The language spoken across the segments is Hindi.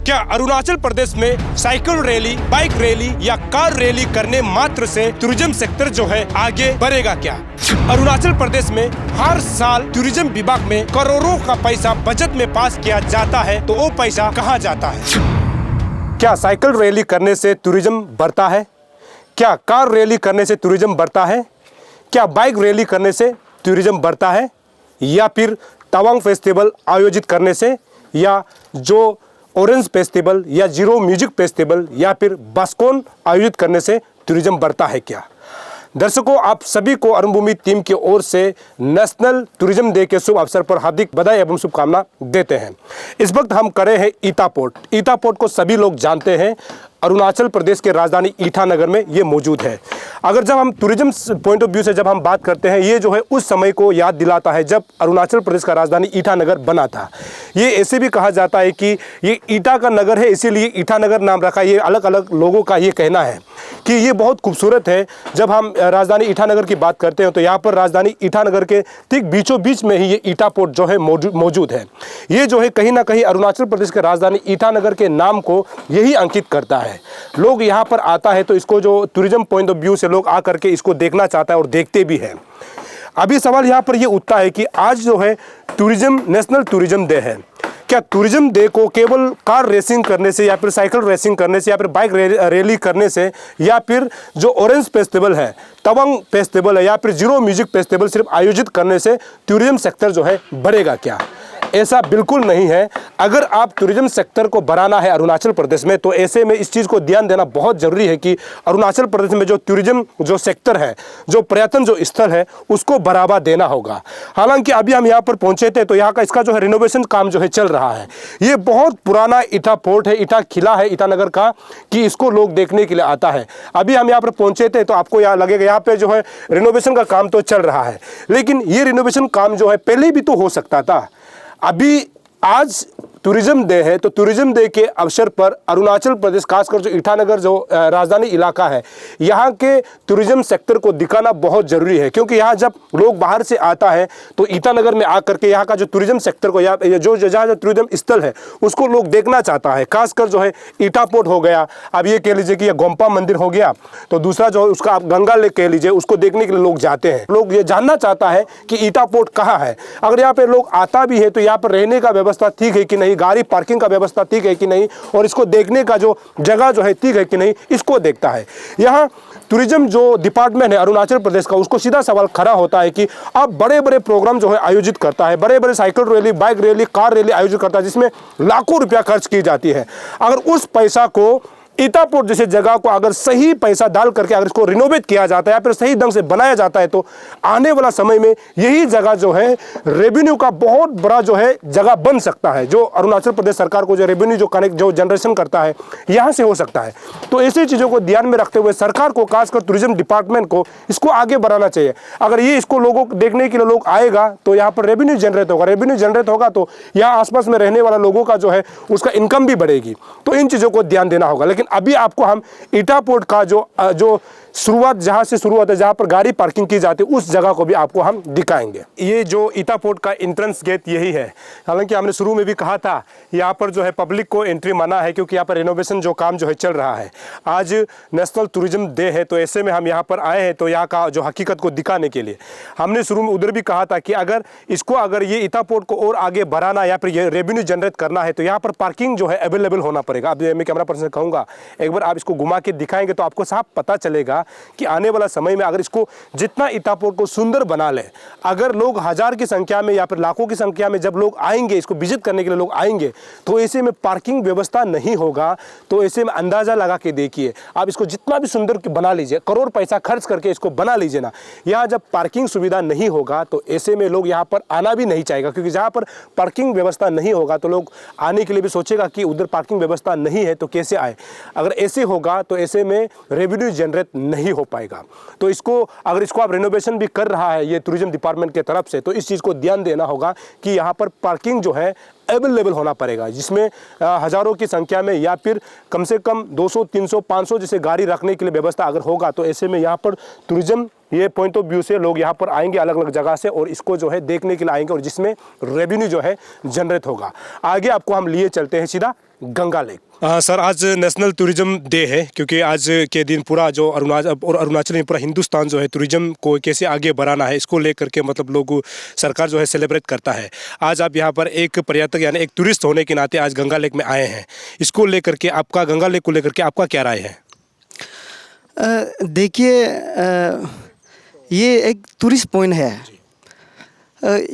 क्या अरुणाचल प्रदेश में साइकिल रैली, बाइक रैली या कार रैली करने मात्र से टूरिज्म सेक्टर जो है आगे बढ़ेगा क्या? अरुणाचल प्रदेश में हर साल टूरिज्म विभाग में करोड़ों का पैसा बजट में पास किया जाता है, तो वो पैसा कहाँ जाता है? क्या साइकिल रैली करने से टूरिज्म बढ़ता है? क्या कार रैली करने से टूरिज्म बढ़ता है? क्या बाइक रैली करने से टूरिज्म बढ़ता है? या फिर तवांग फेस्टिवल आयोजित करने से, या जो ऑरेंज फेस्टिवल या जीरो म्यूजिक फेस्टिवल या फिर बास्कोन आयोजित करने से टूरिज्म बढ़ता है क्या? दर्शकों, आप सभी को अरुणभूमि टीम की ओर से नेशनल टूरिज्म डे के शुभ अवसर पर हार्दिक बधाई एवं शुभकामना देते हैं। इस वक्त हम करे हैं ईटापोर्ट। ईटापोर्ट को सभी लोग जानते हैं, अरुणाचल प्रदेश के राजधानी ईटानगर में ये मौजूद है। अगर जब हम टूरिज्म पॉइंट ऑफ व्यू से जब हम बात करते हैं, ये जो है उस समय को याद दिलाता है जब अरुणाचल प्रदेश का राजधानी ईटानगर बना था। ये ऐसे भी कहा जाता है कि ये ईटा का नगर है, इसीलिए ईटानगर नाम रखा। ये अलग अलग लोगों का ये कहना है कि ये बहुत खूबसूरत है। जब हम राजधानी ईटानगर की बात करते हैं तो यहाँ पर राजधानी ईटानगर के ठीक बीचों बीच में ही ये ईटापोर्ट जो है मौजूद है। ये जो है कहीं ना कहीं अरुणाचल प्रदेश के राजधानी ईटानगर के नाम को यही अंकित करता है। लोग यहाँ पर आता है तो इसको जो टूरिज्म पॉइंट ऑफ व्यू से लोग आकर के इसको देखना चाहता है और देखते भी हैं। अभी सवाल यहाँ पर ये उठता है कि आज जो है टूरिज्म नेशनल टूरिज्म डे है। क्या टूरिज्म डे को केवल कार रेसिंग करने से या फिर साइकिल रेसिंग करने से या फिर बाइक रैली करने से या फिर जो ऑरेंज फेस्टिवल है, तवांग फेस्टिवल है या फिर जीरो म्यूजिक फेस्टिवल सिर्फ आयोजित करने से टूरिज्म सेक्टर जो है बढ़ेगा क्या? ऐसा बिल्कुल नहीं है। अगर आप टूरिज्म सेक्टर को बढ़ाना है अरुणाचल प्रदेश में, तो ऐसे में इस चीज़ को ध्यान देना बहुत ज़रूरी है कि अरुणाचल प्रदेश में जो टूरिज्म जो सेक्टर है, जो पर्यटन जो स्थल है, उसको बढ़ावा देना होगा। हालांकि अभी हम यहाँ पर पहुँचे थे तो यहाँ का इसका जो है रिनोवेशन काम जो है चल रहा है। ये बहुत पुराना ईटा फोर्ट है, ईटा किला है ईटानगर का, कि इसको लोग देखने के लिए आता है। अभी हम यहाँ पर पहुँचे थे तो आपको यहाँ लगेगा यहाँ पर जो है रिनोवेशन का काम तो चल रहा है, लेकिन ये रिनोवेशन काम जो है पहले भी तो हो सकता था। अभी आज टूरिज्म डे है तो टूरिज्म डे के अवसर पर अरुणाचल प्रदेश, खासकर जो ईटानगर जो राजधानी इलाका है, यहाँ के टूरिज्म सेक्टर को दिखाना बहुत ज़रूरी है। क्योंकि यहाँ जब लोग बाहर से आता है तो ईटानगर में आकर के यहाँ का जो टूरिज्म सेक्टर को या जो जहाँ जो टूरिज्म स्थल है उसको लोग देखना चाहता है। खासकर जो है ईटापोर्ट हो गया, अब ये कह लीजिए कि यह गोम्पा मंदिर हो गया, तो दूसरा जो उसका आप गंगा लेक कह लीजिए, उसको देखने के लिए लोग जाते हैं। लोग ये जानना चाहता है कि ईटापोर्ट कहाँ है। अगर यहाँ पर लोग आता भी है तो यहाँ पर रहने का व्यवस्था ठीक है कि नहीं, गाड़ी पार्किंग का व्यवस्था ठीक है कि नहीं, और इसको देखने का जो जगह जो है ठीक है कि नहीं, इसको देखता है। यहाँ टूरिज्म जो डिपार्टमेंट है अरुणाचल प्रदेश का, उसको सीधा सवाल खड़ा होता है कि अब बड़े बड़े प्रोग्राम जो है आयोजित करता है, बड़े बड़े cycle rally, bike rally, car rally आयोजित करता है, जिसमें लाखों रुपया खर्च की जाती है। अगर उस पैसा को ईटापोर्ट जैसे जगह को अगर सही पैसा डाल करके अगर इसको रिनोवेट किया जाता है या फिर सही ढंग से बनाया जाता है, तो आने वाला समय में यही जगह जो है रेवेन्यू का बहुत बड़ा जो है जगह बन सकता है। जो अरुणाचल प्रदेश सरकार को जो रेवेन्यू जो कनेक्ट जो जनरेशन करता है, यहाँ से हो सकता है। तो ऐसी चीज़ों को ध्यान में रखते हुए सरकार को, खासकर टूरिज्म डिपार्टमेंट को, इसको आगे बढ़ाना चाहिए। अगर ये इसको लोगों को देखने के लिए लोग आएगा तो यहाँ पर रेवेन्यू जनरेट होगा, रेवेन्यू जनरेट होगा तो यहाँ आसपास में रहने वाला लोगों का जो है उसका इनकम भी बढ़ेगी। तो इन चीज़ों को ध्यान देना होगा। लेकिन अभी आपको हम ईटापोर्ट का जो शुरुआत जहां से शुरू होता है, जहां पर गाड़ी पार्किंग की जाती है, उस जगह को भी आपको हम दिखाएंगे। ये जो ईटापोर्ट का एंट्रेंस गेट यही है। हालांकि हमने शुरू में भी कहा था यहाँ पर जो है पब्लिक को एंट्री मना है, क्योंकि यहाँ पर रिनोवेशन जो काम जो है चल रहा है। आज नेशनल टूरिज्म डे है, तो ऐसे में हम यहाँ पर आए हैं तो यहाँ का जो हकीकत को दिखाने के लिए। हमने शुरू में उधर भी कहा था कि अगर ये ईटापोर्ट को और आगे बढ़ाना या फिर ये रेवेन्यू जनरेट करना है तो यहाँ पर पार्किंग जो है अवेलेबल होना पड़ेगा। अब मैं कैमरा पर्सन से कहूँगा, एक बार आप इसको घुमा के दिखाएंगे तो आपको साफ पता चलेगा कि आने वाला समय में अगर इसको जितना ईटापोर्ट को सुंदर बना ले, अगर लोग हजार की संख्या में या फिर लाखों की संख्या में जब लोग आएंगे, इसको विजिट करने के लिए लोग आएंगे, तो ऐसे में पार्किंग व्यवस्था नहीं होगा। तो ऐसे में अंदाजा लगा के देखिए, आप इसको जितना भी सुंदर बना लीजिए, करोड़ पैसा खर्च करके इसको बना लीजिए ना, यहाँ जब पार्किंग सुविधा नहीं होगा तो ऐसे में लोग यहाँ पर आना भी नहीं चाहेगा। क्योंकि जहाँ पर पार्किंग व्यवस्था नहीं होगा तो लोग आने के लिए भी सोचेगा कि उधर पार्किंग व्यवस्था नहीं है तो कैसे आए। अगर ऐसे होगा तो ऐसे में रेवेन्यू जनरेट नहीं हो पाएगा। तो अगर इसको आप रिनोवेशन भी कर रहा है ये टूरिज्म डिपार्टमेंट के तरफ से, तो इस चीज़ को ध्यान देना होगा कि यहाँ पर पार्किंग जो है अवेलेबल होना पड़ेगा, जिसमें हज़ारों की संख्या में या फिर कम से कम 200, 300, 500 जैसे गाड़ी रखने के लिए व्यवस्था अगर होगा, तो ऐसे में यहाँ पर टूरिज्म ये पॉइंट ऑफ व्यू से लोग यहाँ पर आएंगे अलग अलग जगह से और इसको जो है देखने के लिए आएंगे और जिसमें रेवेन्यू जो है जनरेट होगा। आगे आपको हम लिए चलते हैं सीधा गंगा लेक। सर, आज नेशनल टूरिज्म डे है, क्योंकि आज के दिन पूरा जो अरुणाचल में पूरा हिंदुस्तान जो है टूरिज्म को कैसे आगे बढ़ाना है इसको लेकर के मतलब लोग सरकार जो है सेलिब्रेट करता है। आज आप यहाँ पर एक पर्यटक यानी एक टूरिस्ट होने के नाते आज गंगा लेक में आए हैं, इसको लेकर के आपका गंगा लेक को लेकर के आपका क्या राय है? देखिए, ये एक टूरिस्ट पॉइंट है।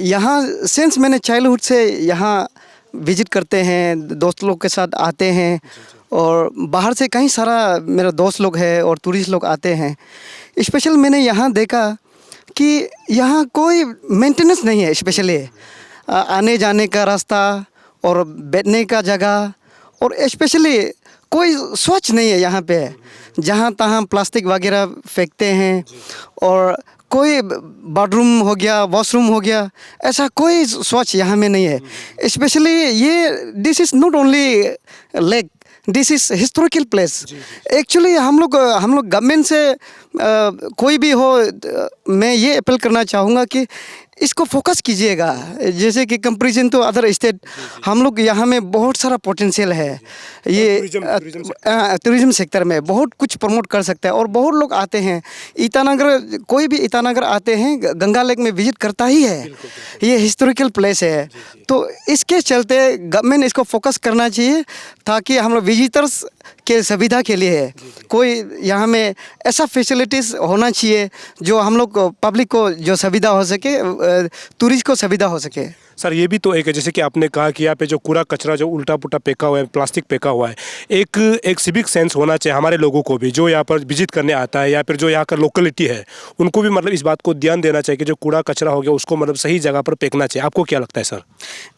यहाँ सिंस मैंने चाइल्डहुड से यहाँ विजिट करते हैं, दोस्त लोग के साथ आते हैं और बाहर से कई सारा मेरा दोस्त लोग हैं और टूरिस्ट लोग आते हैं। स्पेशल मैंने यहाँ देखा कि यहाँ कोई मेंटेनेंस नहीं है, स्पेशली आने जाने का रास्ता और बैठने का जगह, और स्पेशली कोई स्वच्छ नहीं है यहाँ पे। जहाँ तहाँ प्लास्टिक वगैरह फेंकते हैं और कोई बाथरूम हो गया, वॉशरूम हो गया, ऐसा कोई स्वच्छ यहाँ में नहीं है। स्पेशली ये this is not only lake, this is historical place. Actually हम लोग गवर्नमेंट से कोई भी हो, मैं ये अपील करना चाहूँगा कि इसको फोकस कीजिएगा। जैसे कि कंपैरिजन टू अदर स्टेट, हम लोग यहाँ में बहुत सारा पोटेंशियल है। ये टूरिज्म सेक्टर में बहुत कुछ प्रमोट कर सकता है और बहुत लोग आते हैं। ईटानगर, कोई भी ईटानगर आते हैं गंगा लेक में विजिट करता ही है। ये हिस्टोरिकल प्लेस है, तो इसके चलते गवर्नमेंट इसको फोकस करना चाहिए ताकि हम लोग विजिटर्स के सुविधा के लिए कोई यहाँ में ऐसा फैसिलिटीज़ होना चाहिए जो हम लोग पब्लिक को जो सुविधा हो सके, टूरिस्ट को सुविधा हो सके। सर, ये भी तो एक है, जैसे कि आपने कहा कि यहाँ पे जो कूड़ा कचरा जो उल्टा पुल्टा फेंका हुआ है, प्लास्टिक फेंका हुआ है, एक सिविक सेंस होना चाहिए हमारे लोगों को भी, जो यहाँ पर विजिट करने आता है या फिर जो यहाँ का लोकेलिटी है उनको भी मतलब इस बात को ध्यान देना चाहिए कि जो कूड़ा कचरा हो गया उसको मतलब सही जगह पर फेंकना चाहिए। आपको क्या लगता है सर?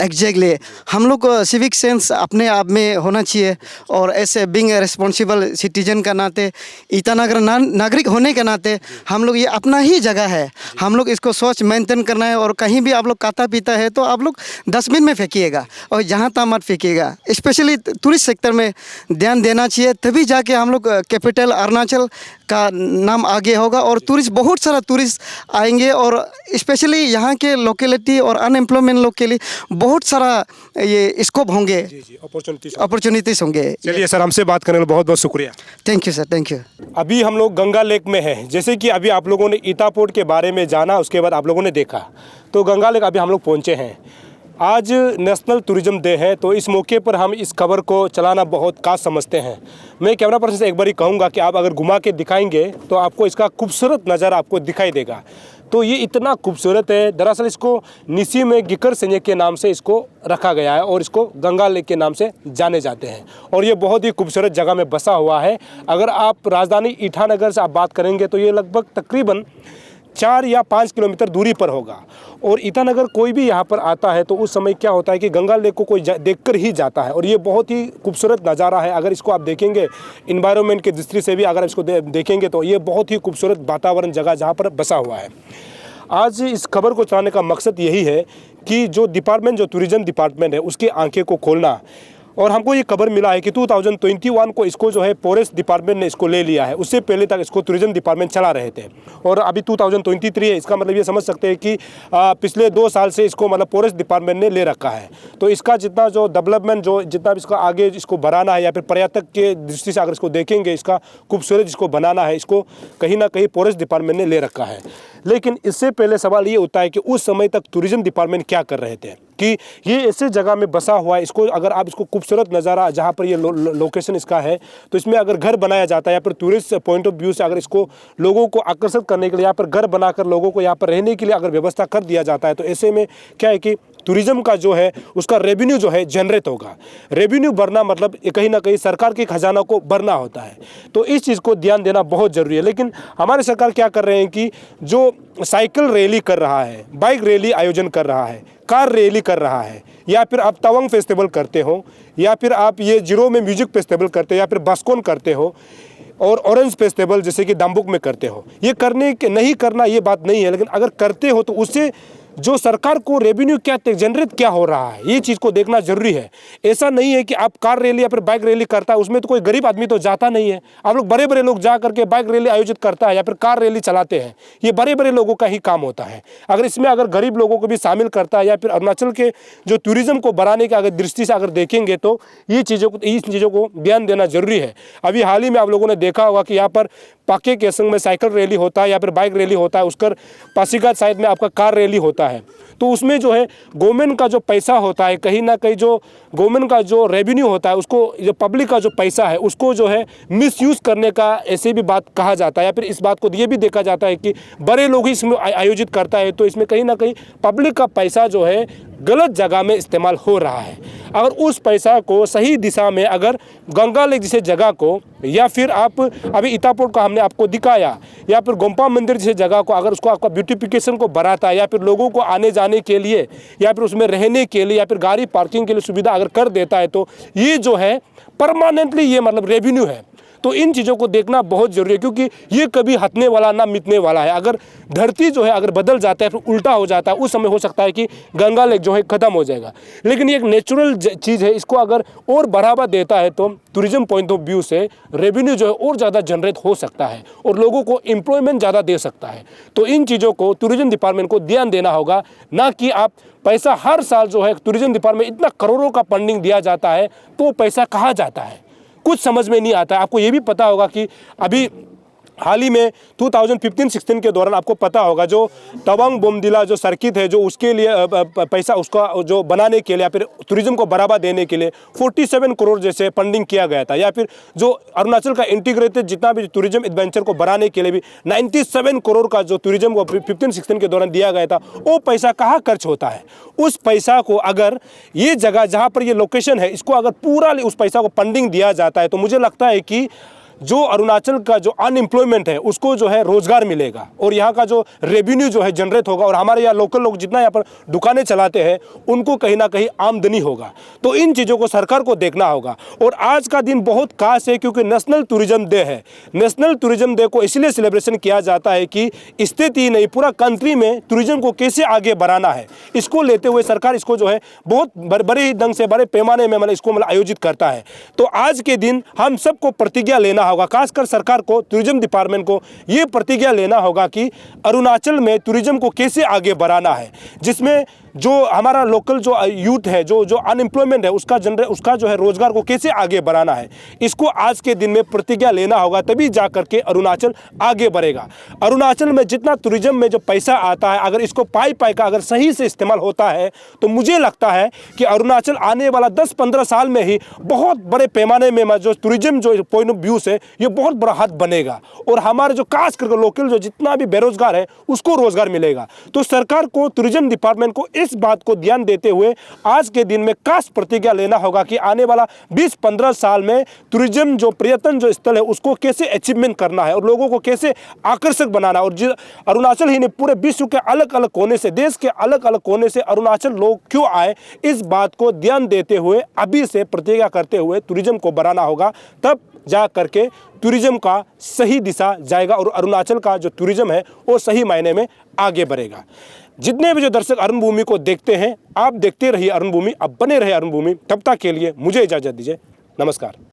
एग्जैक्टली, हम लोग को सिविक सेंस अपने आप में होना चाहिए और ऐसे बीइंग ए रिस्पॉन्सिबल सिटीजन का नाते, ईटानगर नागरिक होने के नाते हम लोग, ये अपना ही जगह है, हम लोग इसको स्वच्छ मेंटेन करना है। और कहीं भी आप लोग खाता पीता है तो आप लोग डस्टबिन में फेंकिएगा और जहाँ तहाँ मत फेंकिएगा। स्पेशली टूरिस्ट सेक्टर में ध्यान देना चाहिए, तभी जाके हम लोग कैपिटल अरुणाचल का नाम आगे होगा और टूरिस्ट, बहुत सारा टूरिस्ट आएंगे और स्पेशली यहाँ के लोकेलिटी और अनएम्प्लॉयमेंट लोग के लिए बहुत सारा ये स्कोप होंगे, अपॉर्चुनिटीज होंगे। चलिए सर, हमसे बात करने के लिए बहुत बहुत शुक्रिया। Thank you sir, thank you. अभी हम लोग गंगा लेक में हैं। जैसे कि अभी आप लोगों ने ईटा पोर्ट के बारे में जाना, उसके बाद आप लोगों ने देखा, तो गंगा लेक अभी हम लोग पहुँचे हैं। आज नेशनल टूरिज्म डे है, तो इस मौके पर हम इस खबर को चलाना बहुत खास समझते हैं। मैं कैमरा पर्सन से एक बार ही कहूँगा कि आप अगर घुमा के दिखाएंगे तो आपको इसका खूबसूरत नज़ारा आपको दिखाई देगा। तो ये इतना खूबसूरत है, दरअसल इसको निसी में गिकर सेने के नाम से इसको रखा गया है और इसको गंगा लेक के नाम से जाने जाते हैं और ये बहुत ही खूबसूरत जगह में बसा हुआ है। अगर आप राजधानी ईटानगर से आप बात करेंगे तो ये लगभग तकरीबन 4 या 5 किलोमीटर दूरी पर होगा। और ईटानगर कोई भी यहाँ पर आता है तो उस समय क्या होता है कि गंगा लेक को कोई देखकर ही जाता है और ये बहुत ही खूबसूरत नज़ारा है। अगर इसको आप देखेंगे इन्वायरमेंट की दृष्टि से भी अगर इसको देखेंगे तो ये बहुत ही खूबसूरत वातावरण जगह जहाँ पर बसा हुआ है। आज इस खबर को चलाने का मकसद यही है कि जो डिपार्टमेंट, जो टूरिज्म डिपार्टमेंट है, उसकी आंखें को खोलना। और हमको ये खबर मिला है कि 2021 को इसको जो है फॉरेस्ट डिपार्टमेंट ने इसको ले लिया है। उससे पहले तक इसको टूरिज्म डिपार्टमेंट चला रहे थे और अभी 2023 है। इसका मतलब ये समझ सकते हैं कि पिछले 2 साल से इसको मतलब फॉरेस्ट डिपार्टमेंट ने ले रखा है। तो इसका जितना जो डेवलपमेंट, जो जितना भी इसका आगे इसको बढ़ाना है या फिर पर्यटक के दृष्टि से अगर इसको देखेंगे, इसका खूबसूरत इसको बनाना है, इसको कहीं ना कहीं फॉरेस्ट डिपार्टमेंट ने ले रखा है। लेकिन इससे पहले सवाल ये उठता है कि उस समय तक टूरिज्म डिपार्टमेंट क्या कर रहे थे कि ये ऐसे जगह में बसा हुआ है। इसको अगर आप इसको खूबसूरत नज़ारा जहाँ पर ये लोकेशन इसका है, तो इसमें अगर घर बनाया जाता है या फिर टूरिस्ट पॉइंट ऑफ व्यू से अगर इसको लोगों को आकर्षित करने के लिए यहाँ पर घर बनाकर लोगों को यहाँ पर रहने के लिए अगर व्यवस्था कर दिया जाता है, तो ऐसे में क्या है कि टूरिज्म का जो है उसका रेवेन्यू जो है जनरेट होगा। रेवेन्यू बढ़ना मतलब कहीं ना कहीं सरकार के खजाना को भरना होता है। तो इस चीज़ को ध्यान देना बहुत ज़रूरी है। लेकिन हमारे सरकार क्या कर रहे हैं कि जो साइकिल रैली कर रहा है, बाइक रैली आयोजन कर रहा है, कार रैली कर रहा है, या फिर आप तवांग फेस्टिवल करते हो, या फिर आप ये जीरो में म्यूजिक फेस्टिवल करते हो, या फिर बस्कोन करते हो और ऑरेंज फेस्टिवल जैसे कि दाम्बुक में करते हो, ये करने के नहीं करना ये बात नहीं है। लेकिन अगर करते हो तो उससे जो सरकार को रेवेन्यू क्या जनरेट क्या हो रहा है, ये चीज़ को देखना जरूरी है। ऐसा नहीं है कि आप कार रैली या फिर बाइक रैली करता है, उसमें तो कोई गरीब आदमी तो जाता नहीं है। आप लोग बड़े बड़े लोग जा करके बाइक रैली आयोजित करता है या फिर कार रैली चलाते हैं, ये बड़े बड़े लोगों का ही काम होता है। अगर इसमें अगर गरीब लोगों को भी शामिल करता है या फिर अरुणाचल के जो टूरिज्म को बढ़ाने की अगर दृष्टि से अगर देखेंगे तो इन चीज़ों को ध्यान देना जरूरी है। अभी हाल ही में आप लोगों ने देखा होगा कि यहाँ पर पाके केसंग में साइकिल रैली होता है या फिर बाइक रैली होता है, उसकर पासीघाट साइड में आपका कार रैली होता है। तो उसमें जो है गवर्नमेंट का जो पैसा होता है, कहीं ना कहीं जो गवर्नमेंट का जो रेवेन्यू होता है, उसको जो पब्लिक का जो पैसा है उसको जो है मिसयूज़ करने का ऐसे भी बात कहा जाता है। या फिर इस बात को ये भी देखा जाता है कि बड़े लोग ही इसमें आयोजित करता है, तो इसमें कहीं ना कहीं पब्लिक का पैसा जो है गलत जगह में इस्तेमाल हो रहा है। अगर उस पैसा को सही दिशा में अगर गंगा लेक जैसे जगह को या फिर आप अभी इतापोट का हमने आपको दिखाया या फिर गोम्पा मंदिर जैसे जगह को अगर उसको आपका ब्यूटिफिकेशन को बढ़ाता है या फिर लोगों को आने जाने के लिए या फिर उसमें रहने के लिए या फिर गाड़ी पार्किंग के लिए सुविधा अगर कर देता है, तो ये जो है परमानेंटली ये मतलब रेवेन्यू है। तो इन चीज़ों को देखना बहुत ज़रूरी है, क्योंकि ये कभी हटने वाला ना मिटने वाला है। अगर धरती जो है अगर बदल जाता है फिर उल्टा हो जाता है, उस समय हो सकता है कि गंगा लेक जो है ख़त्म हो जाएगा। लेकिन ये एक नेचुरल चीज़ है, इसको अगर और बढ़ावा देता है तो टूरिज्म पॉइंट ऑफ व्यू से रेवेन्यू जो है और ज़्यादा जनरेट हो सकता है और लोगों को एम्प्लॉयमेंट ज़्यादा दे सकता है। तो इन चीज़ों को टूरिज्म डिपार्टमेंट को ध्यान देना होगा, ना कि आप पैसा हर साल जो है टूरिज्म डिपार्टमेंट इतना करोड़ों का फंडिंग दिया जाता है तो पैसा कहाँ जाता है, कुछ समझ में नहीं आता है। आपको ये भी पता होगा कि अभी हाल ही में 2015-16 के दौरान आपको पता होगा जो तवांग बोमडिला जो सर्किट है, जो उसके लिए पैसा उसका जो बनाने के लिए या फिर टूरिज्म को बढ़ावा देने के लिए 47 करोड़ जैसे फंडिंग किया गया था। या फिर जो अरुणाचल का इंटीग्रेटेड जितना भी टूरिज्म एडवेंचर को बढ़ाने के लिए भी 97 करोड़ का जो टूरिज्म को 15-16 के दौरान दिया गया था, वो पैसा कहाँ खर्च होता है? उस पैसा को अगर ये जगह जहाँ पर ये लोकेशन है इसको अगर पूरा उस पैसा को फंडिंग दिया जाता है तो मुझे लगता है कि जो अरुणाचल का जो अनएम्प्लॉयमेंट है उसको जो है रोजगार मिलेगा और यहाँ का जो रेवेन्यू जो है जनरेट होगा और हमारे यहाँ लोकल लोग जितना यहाँ पर दुकानें चलाते हैं उनको कहीं ना कहीं आमदनी होगा। तो इन चीज़ों को सरकार को देखना होगा। और आज का दिन बहुत खास है क्योंकि नेशनल टूरिज्म डे है। नेशनल टूरिज्म डे को इसलिए सेलिब्रेशन किया जाता है कि स्थिति नहीं पूरा कंट्री में टूरिज्म को कैसे आगे बढ़ाना है, इसको लेते हुए सरकार इसको जो है बहुत बड़े ढंग से बड़े पैमाने में इसको आयोजित करता है। तो आज के दिन हम सबको प्रतिज्ञा लेना होगा, खासकर सरकार को, टूरिज्म डिपार्टमेंट को ये प्रतिज्ञा लेना होगा कि अरुणाचल में टूरिज्म को कैसे आगे बढ़ाना है, जिसमें जो हमारा लोकल जो यूथ है, जो अनएम्प्लॉयमेंट है उसका जो है रोजगार को कैसे आगे बढ़ाना है, इसको आज के दिन में प्रतिज्ञा लेना होगा, तभी जा करके अरुणाचल आगे बढ़ेगा। अरुणाचल में जितना टूरिज्म में जो पैसा आता है अगर इसको पाई का अगर सही से इस्तेमाल होता है तो मुझे लगता है कि अरुणाचल आने वाला 10-15 साल में ही बहुत बड़े पैमाने में जो टूरिज्म जो पॉइंट ऑफ व्यू से ये बहुत बड़ा हाथ बनेगा और हमारे जो खास करके लोकल जो जितना भी बेरोजगार है उसको रोजगार मिलेगा। तो सरकार को, टूरिज्म डिपार्टमेंट को इस बात को ध्यान देते हुए आज के दिन में खास प्रतिज्ञा लेना होगा कि आने वाला 20-15 साल में टूरिज्म जो पर्यटन जो स्थल है उसको कैसे अचीवमेंट करना है और लोगों को कैसे आकर्षक बनाना है। और अरुणाचल ही नहीं पूरे विश्व के अलग अलग कोने से, देश के अलग अलग कोने से अरुणाचल लोग क्यों आए, इस बात को ध्यान देते हुए अभी से प्रतिज्ञा करते हुए टूरिज्म को बढ़ाना होगा, तब जा करके टूरिज्म का सही दिशा जाएगा और अरुणाचल का जो टूरिज्म है वो सही मायने में आगे बढ़ेगा। जितने भी जो दर्शक अरुण भूमि को देखते हैं, आप देखते रहिए अरुण भूमि, अब बने रहे अरुण भूमि। तब तक के लिए मुझे इजाज़त दीजिए, नमस्कार।